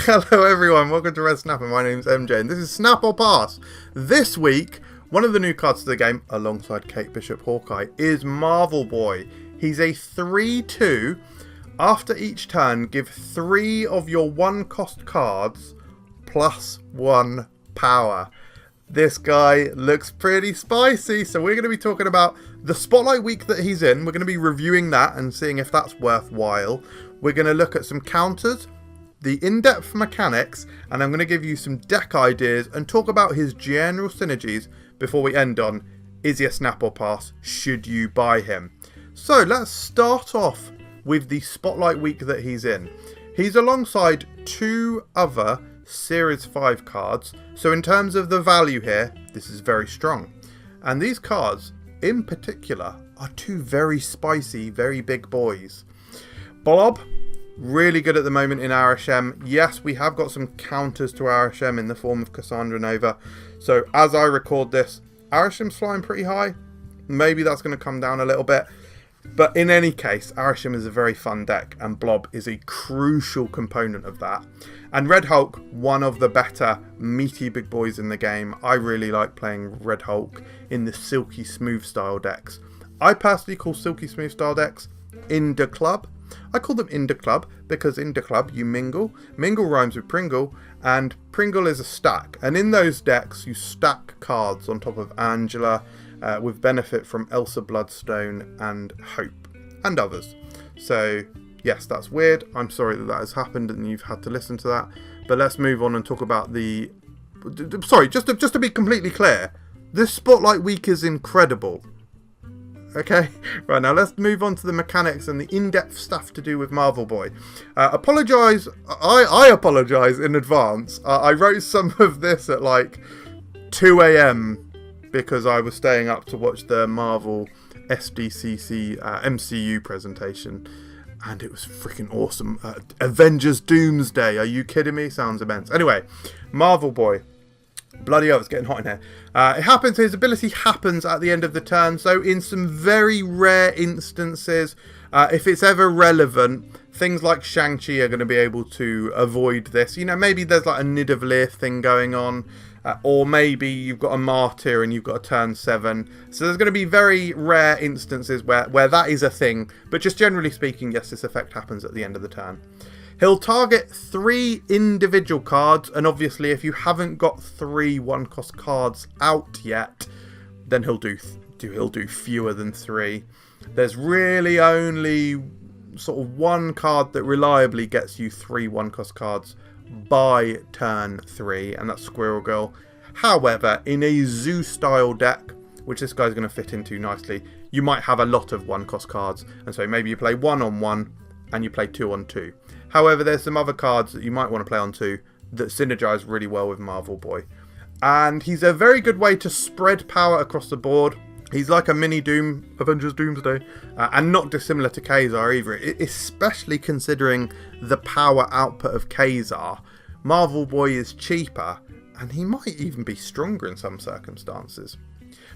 Hello everyone, welcome to Red Snapper. My name's MJ and this is Snap or Pass. This week, one of the new cards to the game, alongside Kate Bishop Hawkeye, is Marvel Boy. He's a 3/2. After each turn, give 3 of your 1-cost cards plus 1 power. This guy looks pretty spicy, so we're going to be talking about the Spotlight week that he's in. We're going to be reviewing that and seeing if that's worthwhile. We're going to look at some counters, the in-depth mechanics, and I'm going to give you some deck ideas and talk about his general synergies before we end on, is he a snap or pass? Should you buy him? So let's start off with the Spotlight week that he's in. He's alongside 2 other Series 5 cards, so in terms of the value here, this is very strong. And these cards, in particular, are 2 very spicy, very big boys. Blob, really good at the moment in RSM. Yes, we have got some counters to RSM in the form of Cassandra Nova. So as I record this, RSM's flying pretty high. Maybe that's going to come down a little bit. But in any case, RSM is a very fun deck, and Blob is a crucial component of that. And Red Hulk, one of the better meaty big boys in the game. I really like playing Red Hulk in the Silky Smooth style decks. I personally call Silky Smooth style decks Inda Club. I call them Inda Club because Inda Club you mingle. Mingle rhymes with Pringle, and Pringle is a stack. And in those decks, you stack cards on top of Angela, with benefit from Elsa Bloodstone and Hope and others. So yes, that's weird. I'm sorry that has happened and you've had to listen to that. But let's move on and talk about the... Sorry, just to be completely clear, this Spotlight week is incredible. Okay, right, now let's move on to the mechanics and the in-depth stuff to do with Marvel Boy. I apologise in advance. I wrote some of this at like 2 AM because I was staying up to watch the Marvel SDCC MCU presentation, and it was freaking awesome. Avengers Doomsday, are you kidding me? Sounds immense. Anyway, Marvel Boy. Bloody hell, it's getting hot in here. His ability happens at the end of the turn, so in some very rare instances, if it's ever relevant, things like Shang-Chi are going to be able to avoid this. You know, maybe there's like a Nidavellir thing going on, or maybe you've got a Martyr and you've got a turn 7. So there's going to be very rare instances where that is a thing, but just generally speaking, yes, this effect happens at the end of the turn. He'll target 3 individual cards, and obviously if you haven't got 3 1-cost cards out yet, then he'll do fewer than 3. There's really only sort of 1 card that reliably gets you 3 1-cost cards by turn 3, and that's Squirrel Girl. However, in a zoo style deck, which this guy's going to fit into nicely, you might have a lot of 1-cost cards, and so maybe you play 1 on 1 and you play 2 on 2. However, there's some other cards that you might want to play on 2 that synergize really well with Marvel Boy. And he's a very good way to spread power across the board. He's like a mini Avengers Doomsday, and not dissimilar to Kazar either, especially considering the power output of Kazar. Marvel Boy is cheaper, and he might even be stronger in some circumstances,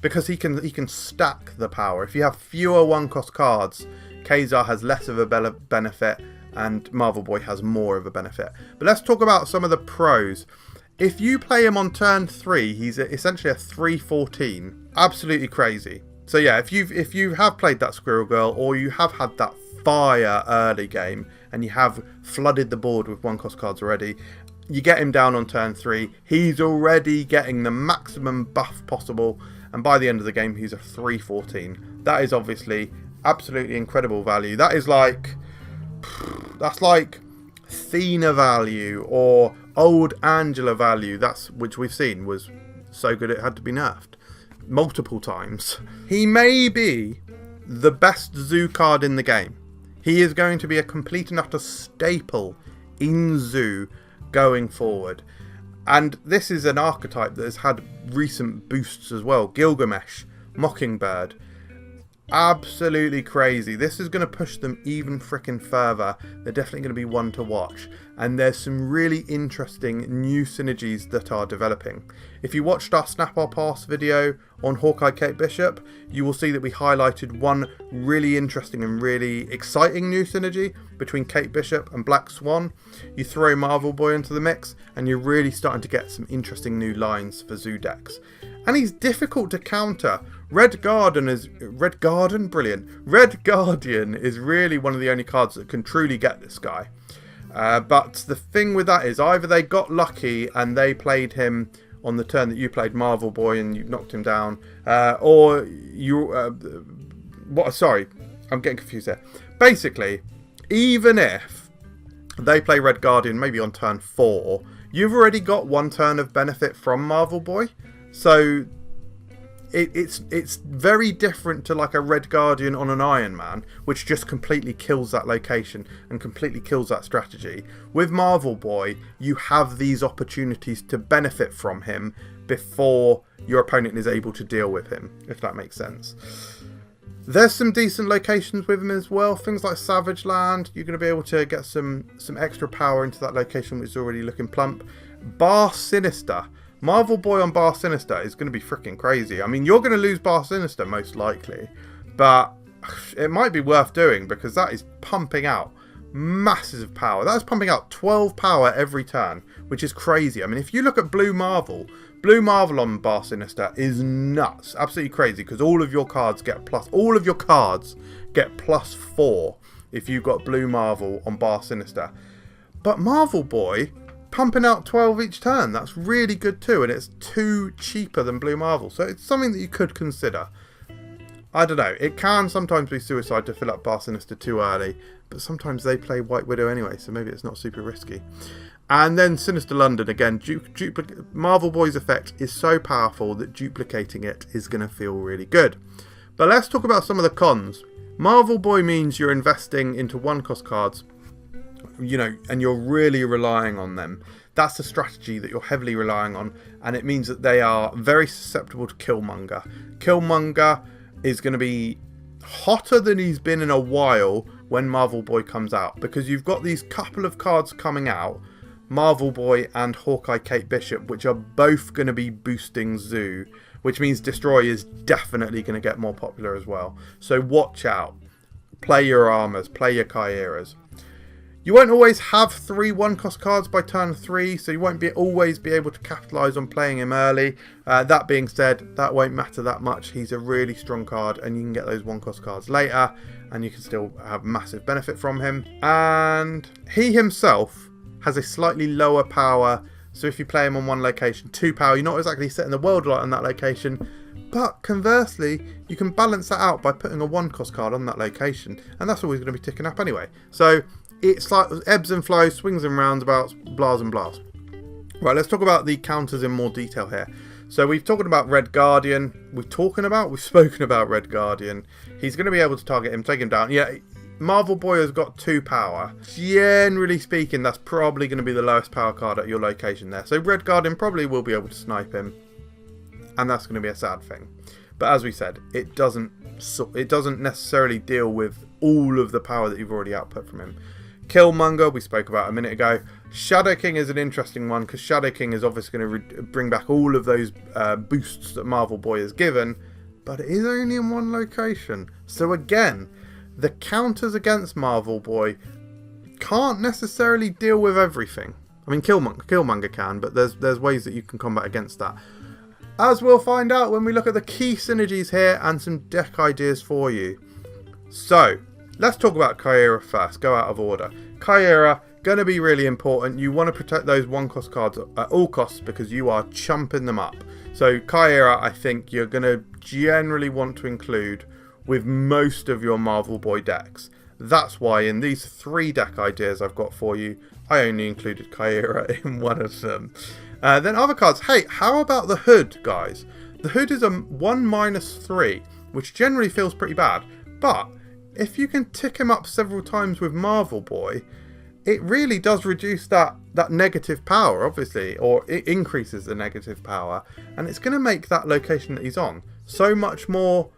because he can stack the power. If you have fewer 1-cost cards, Kazar has less of a benefit, and Marvel Boy has more of a benefit. But let's talk about some of the pros. If you play him on turn 3, he's essentially a 3/14. Absolutely crazy. So yeah, if you have played that Squirrel Girl, or you have had that fire early game, and you have flooded the board with 1-cost cards already, you get him down on turn 3, he's already getting the maximum buff possible, and by the end of the game, he's a 3/14. That is obviously absolutely incredible value. That's like Thena value, or old Angela value, which we've seen was so good it had to be nerfed multiple times. He may be the best zoo card in the game. He is going to be a complete and utter staple in zoo going forward. And this is an archetype that has had recent boosts as well. Gilgamesh, Mockingbird. Absolutely crazy. This is going to push them even freaking further. They're definitely going to be one to watch. and there's some really interesting new synergies that are developing. If you watched our Snap or Pass video on Hawkeye Kate Bishop, you will see that we highlighted one really interesting and really exciting new synergy between Kate Bishop and Black Swan. You throw Marvel Boy into the mix and you're really starting to get some interesting new lines for Zoo decks. And he's difficult to counter. Red Guardian is really one of the only cards that can truly get this guy. But the thing with that is either they got lucky and they played him on the turn that you played Marvel Boy and you knocked him down, or you... sorry, I'm getting confused there. Basically, even if they play Red Guardian maybe on turn 4, you've already got one turn of benefit from Marvel Boy. So it's very different to like a Red Guardian on an Iron Man, which just completely kills that location and completely kills that strategy. With Marvel Boy, you have these opportunities to benefit from him before your opponent is able to deal with him, if that makes sense. There's some decent locations with him as well. Things like Savage Land, you're going to be able to get some extra power into that location, which is already looking plump. Bar Sinister. Marvel Boy on Bar Sinister is going to be freaking crazy. I mean, you're going to lose Bar Sinister most likely, but it might be worth doing because that is pumping out massive power. That's pumping out 12 power every turn, which is crazy. I mean, if you look at Blue Marvel on Bar Sinister is nuts. Absolutely crazy because all of your cards get +4 if you've got Blue Marvel on Bar Sinister. But Marvel Boy pumping out 12 each turn, that's really good too, and it's 2 cheaper than Blue Marvel, so it's something that you could consider. I don't know, it can sometimes be suicide to fill up Bar Sinister too early, but sometimes they play White Widow anyway, so maybe it's not super risky. And then Sinister London, again, Marvel Boy's effect is so powerful that duplicating it is going to feel really good. But let's talk about some of the cons. Marvel Boy means you're investing into 1-cost cards, you know, and you're really relying on them. That's a strategy that you're heavily relying on, and it means that they are very susceptible to Killmonger. Killmonger is going to be hotter than he's been in a while when Marvel Boy comes out, because you've got these couple of cards coming out, Marvel Boy and Hawkeye Kate Bishop, which are both going to be boosting Zoo, which means Destroy is definitely going to get more popular as well. So watch out. Play your armors, play your Chieras. You won't always have 3 1-cost cards by turn 3, so you won't always be able to capitalise on playing him early. That being said, that won't matter that much. He's a really strong card, and you can get those 1-cost cards later, and you can still have massive benefit from him. And he himself has a slightly lower power, so if you play him on one location, 2 power, you're not exactly setting the world alight on that location. But conversely, you can balance that out by putting a 1-cost card on that location, and that's always going to be ticking up anyway. So it's like ebbs and flows, swings and roundabouts, blahs and blahs. Right, let's talk about the counters in more detail here. So we've talked about Red Guardian. We've spoken about Red Guardian. He's going to be able to target him, take him down. Yeah, Marvel Boy has got 2 power. Generally speaking, that's probably going to be the lowest power card at your location there. So Red Guardian probably will be able to snipe him, and that's going to be a sad thing. But as we said, it doesn't necessarily deal with all of the power that you've already output from him. Killmonger, we spoke about a minute ago. Shadow King is an interesting one because Shadow King is obviously going to bring back all of those boosts that Marvel Boy has given, but it is only in one location. So again, the counters against Marvel Boy can't necessarily deal with everything. I mean, Killmonger can, but there's ways that you can combat against that. As we'll find out when we look at the key synergies here and some deck ideas for you. So, let's talk about Chiera first, go out of order. Chiera, going to be really important. You want to protect those 1-cost cards at all costs because you are chumping them up. So Chiera, I think you're going to generally want to include with most of your Marvel Boy decks. That's why in these 3 deck ideas I've got for you, I only included Chiera in one of them. Then other cards, hey, how about the Hood, guys? The Hood is a 1-3, which generally feels pretty bad, but if you can tick him up several times with Marvel Boy, it really does reduce that negative power, obviously, or it increases the negative power, and it's going to make that location that he's on so much more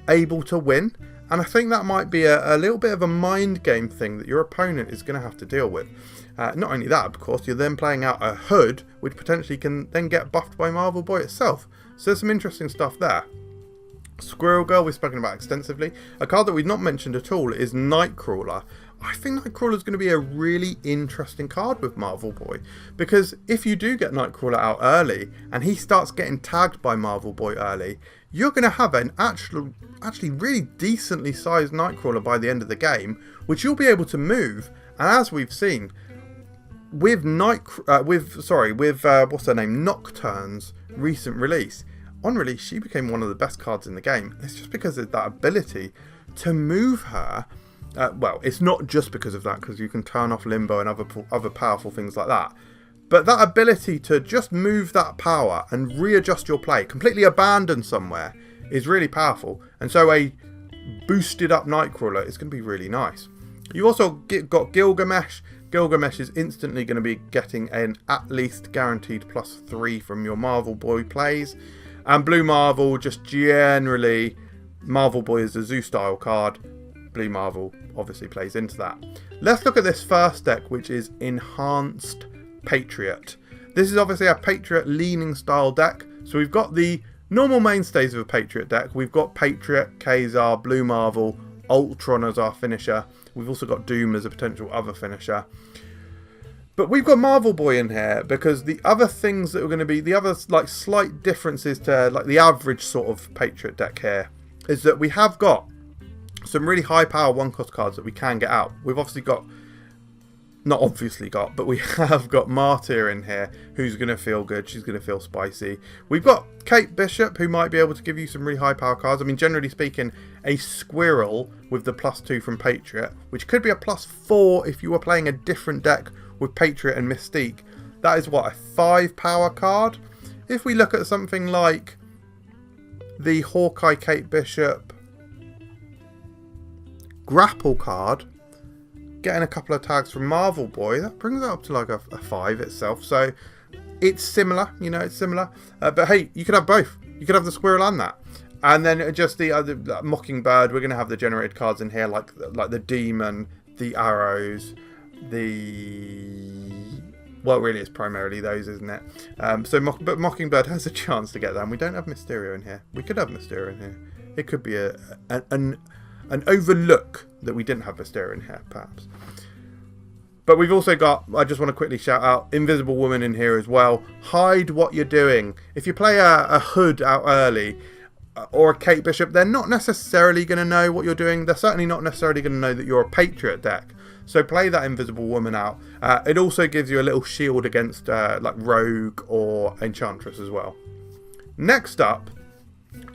able to win. And I think that might be a little bit of a mind game thing that your opponent is going to have to deal with. Not only that, of course, you're then playing out a Hood, which potentially can then get buffed by Marvel Boy itself. So there's some interesting stuff there. Squirrel Girl we've spoken about extensively. A card that we've not mentioned at all is Nightcrawler. I think Nightcrawler is going to be a really interesting card with Marvel Boy, because if you do get Nightcrawler out early and he starts getting tagged by Marvel Boy early, you're going to have an actually really decently sized Nightcrawler by the end of the game, which you'll be able to move. And as we've seen with what's her name, Nocturne's recent release, on release she became one of the best cards in the game. It's just because of that ability to move her. Well, it's not just because of that, because you can turn off Limbo and other powerful things like that. But that ability to just move that power and readjust your play, completely abandon somewhere, is really powerful. And so a boosted up Nightcrawler is going to be really nice. You also got Gilgamesh. Gilgamesh is instantly going to be getting an at least guaranteed +3 from your Marvel Boy plays. And Blue Marvel, just generally, Marvel Boy is a Zoo style card. Blue Marvel obviously plays into that. Let's look at this first deck, which is Enhanced Patriot. This is obviously a Patriot leaning style deck. So we've got the normal mainstays of a Patriot deck. We've got Patriot, Kazar, Blue Marvel, Ultron as our finisher. We've also got Doom as a potential other finisher. But we've got Marvel Boy in here because the other things that are going to be, the other like slight differences to like the average sort of Patriot deck here, is that we have got some really high power 1-cost cards that we can get out. We've obviously got, not obviously got, but we have got Martyr in here, who's going to feel good. She's going to feel spicy. We've got Kate Bishop, who might be able to give you some really high power cards. I mean, generally speaking, a Squirrel with the +2 from Patriot, which could be a +4 if you were playing a different deck with Patriot and Mystique. That is what, a 5 power card? If we look at something like the Hawkeye Kate Bishop grapple card, getting a couple of tags from Marvel Boy, that brings it up to like a 5 itself. So it's similar, you know, it's similar. But hey, you could have both. You could have the Squirrel and that. And then just the other Mockingbird, we're going to have the generated cards in here, like the Demon, the Arrows, well, really it's primarily those, isn't it? But Mockingbird has a chance to get that, and we don't have Mysterio in here. We could have Mysterio in here. It could be an overlook that we didn't have Mysterio in here, perhaps. But we've also got, I just want to quickly shout out, Invisible Woman in here as well. Hide what you're doing. If you play a Hood out early, or a Kate Bishop, they're not necessarily going to know what you're doing. They're certainly not necessarily going to know that you're a Patriot deck. So play that Invisible Woman out. It also gives you a little shield against like Rogue or Enchantress as well. Next up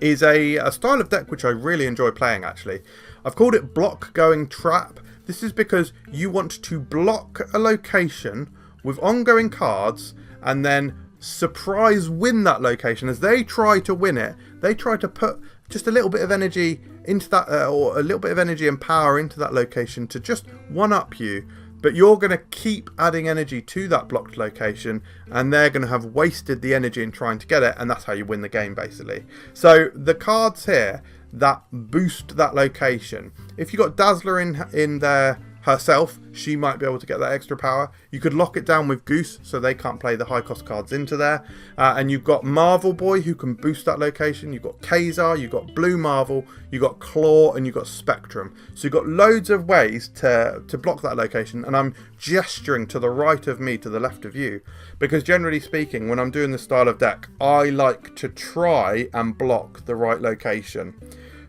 is a style of deck which I really enjoy playing, actually. I've called it Block Going Trap. This is because you want to block a location with ongoing cards and then surprise win that location. As they try to win it, they try to put just a little bit of energy into that, or a little bit of energy and power into that location to just one-up you. But you're going to keep adding energy to that blocked location, and they're going to have wasted the energy in trying to get it, and that's how you win the game, basically. So the cards here that boost that location, if you got Dazzler in there herself, she might be able to get that extra power. You could lock it down with Goose, so they can't play the high cost cards into there. And you've got Marvel Boy, who can boost that location. You've got Kazar, you've got Blue Marvel, you've got Claw, and you've got Spectrum. So you've got loads of ways to block that location. And I'm gesturing to the right of me, to the left of you, because generally speaking, when I'm doing this style of deck, I like to try and block the right location.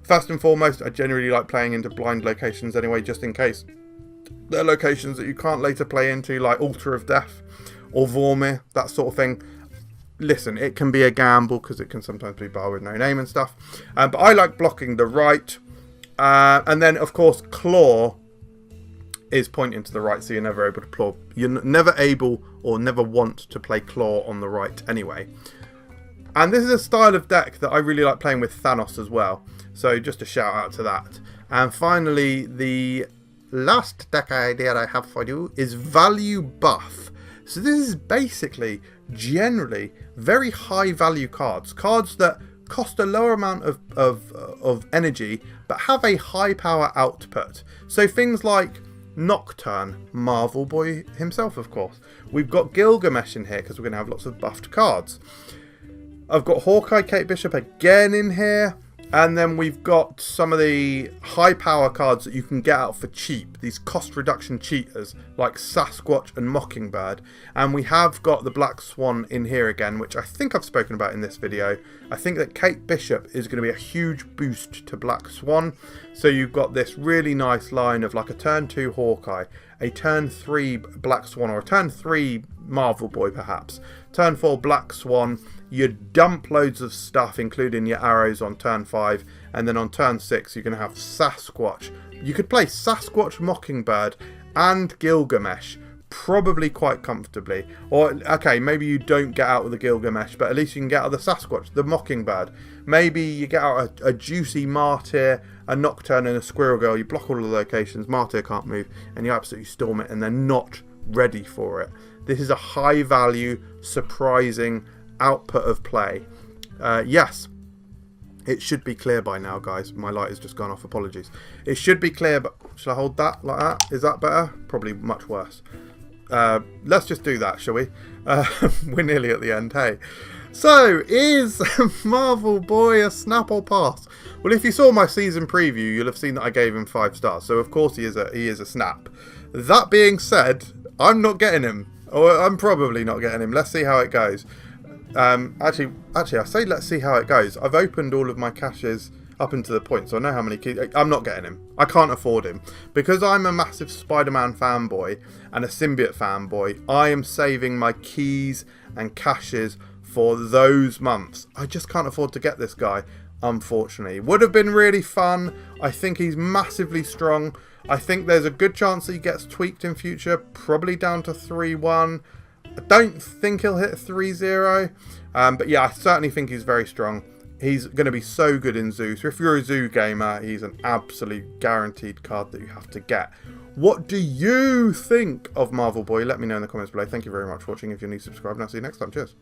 First and foremost, I generally like playing into blind locations anyway, just in case. There are locations that you can't later play into, like Altar of Death or Vormir, that sort of thing. Listen, it can be a gamble because it can sometimes be bar with no name and stuff. But I like blocking the right. And then, of course, Claw is pointing to the right, so you're never able to claw. You're never able or never want to play Claw on the right anyway. And this is a style of deck that I really like playing with Thanos as well. So just a shout out to that. And finally, the last deck idea I have for you is Value Buff. So this is basically generally very high value cards. Cards that cost a lower amount of energy but have a high power output. So things like Nocturne, Marvel Boy himself, of course. We've got Gilgamesh in here because we're going to have lots of buffed cards. I've got Hawkeye, Kate Bishop again in here. And then we've got some of the high power cards that you can get out for cheap. These cost reduction cheaters like Sasquatch and Mockingbird. And we have got the Black Swan in here again, which I think I've spoken about in this video. I think that Kate Bishop is going to be a huge boost to Black Swan. So you've got this really nice line of like a turn 2 Hawkeye, a turn 3 Black Swan, or a turn 3 Marvel Boy perhaps. Turn 4 Black Swan. You dump loads of stuff, including your arrows on turn 5, and then on turn 6 you're going to have Sasquatch. You could play Sasquatch, Mockingbird, and Gilgamesh probably quite comfortably. Or, okay, maybe you don't get out with the Gilgamesh, but at least you can get out the Sasquatch, the Mockingbird. Maybe you get out a juicy Martyr, a Nocturne, and a Squirrel Girl. You block all of the locations, Martyr can't move, and you absolutely storm it, and they're not ready for it. This is a high value, surprising output of play. Yes, it should be clear by now, guys. My light has just gone off, apologies. It should be clear, but shall I hold that like that? Is that better? Probably much worse. Let's just do that, shall we? We're nearly at the end, hey. So, is Marvel Boy a snap or pass? Well, if you saw my season preview, you'll have seen that I gave him 5 stars. So, of course, he is a snap. That being said, I'm not getting him. Or I'm probably not getting him. Let's see how it goes. Actually, I say let's see how it goes. I've opened all of my caches up into the point, so I know how many keys. I'm not getting him. I can't afford him. Because I'm a massive Spider-Man fanboy and a Symbiote fanboy, I am saving my keys and caches for those months. I just can't afford to get this guy, unfortunately. Would have been really fun. I think he's massively strong. I think there's a good chance that he gets tweaked in future, probably down to 3-1. I don't think he'll hit 3-0, but yeah, I certainly think he's very strong. He's going to be so good in Zoo. So if you're a Zoo gamer, he's an absolute guaranteed card that you have to get. What do you think of Marvel Boy? Let me know in the comments below. Thank you very much for watching. If you're new, subscribe, and I'll see you next time. Cheers.